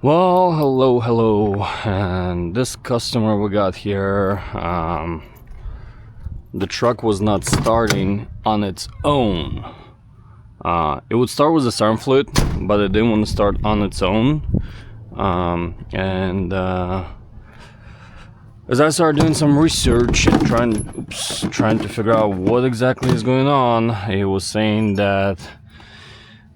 Well, hello, and this customer we got here, the truck was not starting on its own. It would start with the starting fluid, but it didn't want to start on its own. As I started doing some research and trying to figure out what exactly is going on, it was saying that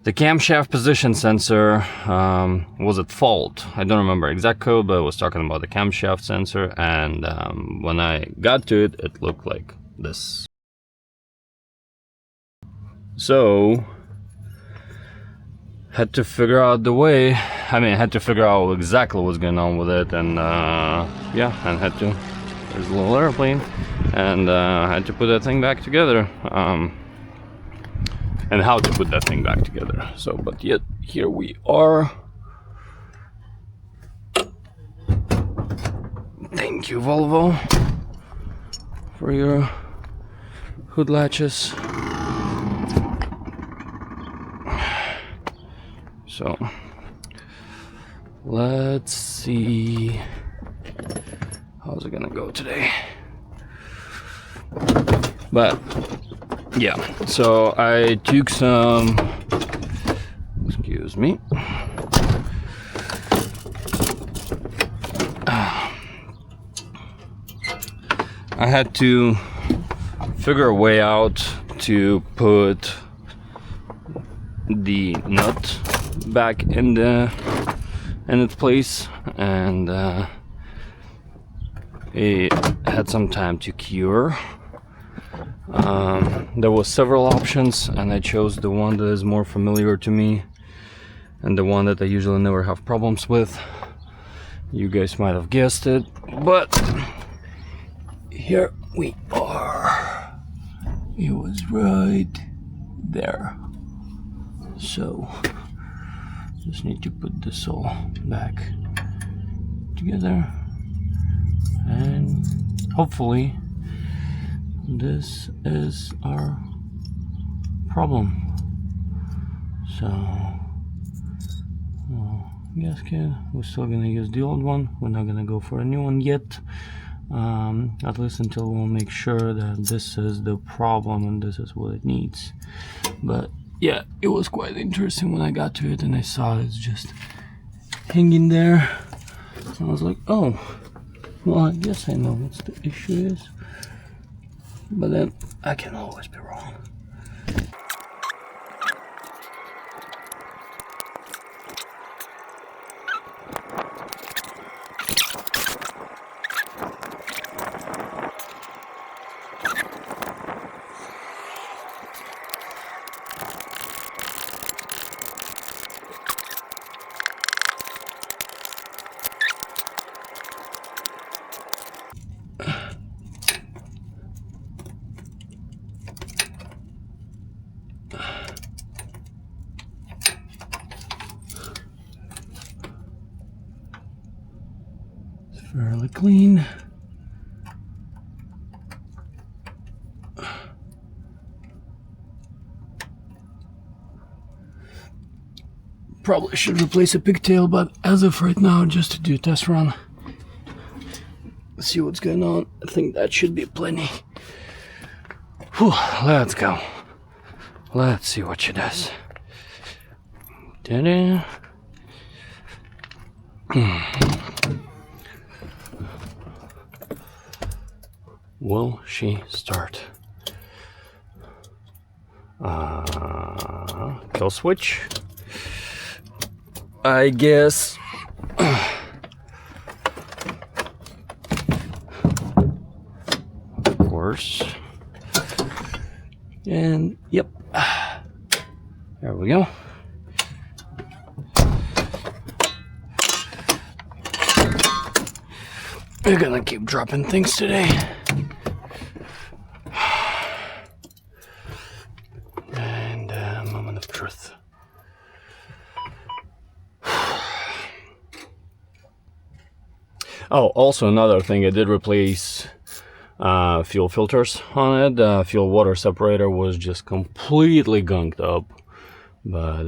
the camshaft position sensor was at fault. I don't remember exact code, but it was talking about the camshaft sensor, and when I got to it, it looked like this. So had to figure out the way. I had to figure out exactly what's going on with it, and had to. There's a little airplane, and had to put that thing back together. And how to put that thing back together. So, but yet here we are. Thank you, Volvo, for your hood latches. So let's see, how's it gonna go today? But yeah, so I took some, excuse me, I had to figure a way out to put the nut back in its place, and it had some time to cure. There was several options, and I chose the one that is more familiar to me and the one that I usually never have problems with. You guys might have guessed it, but here we are. It was right there. So just need to put this all back together, and hopefully this is our problem. So, gasket, we're still gonna use the old one. We're not gonna go for a new one yet, at least until we'll make sure that this is the problem and this is what it needs. But yeah, it was quite interesting when I got to it and I saw it's just hanging there. I was like, oh, well, I guess I know what the issue is. But then I can always be wrong. Fairly clean. Probably should replace a pigtail, but as of right now, just to do a test run, see what's going on. I think that should be plenty. Whew, let's go. Let's see what she does. Ta-da. Will she start? Kill switch, I guess. Of course. And yep, there we go. We're gonna keep dropping things today. And moment of truth. Oh, also another thing, I did replace fuel filters on it. The fuel water separator was just completely gunked up, but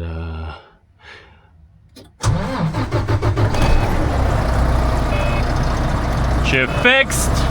Shift fixed.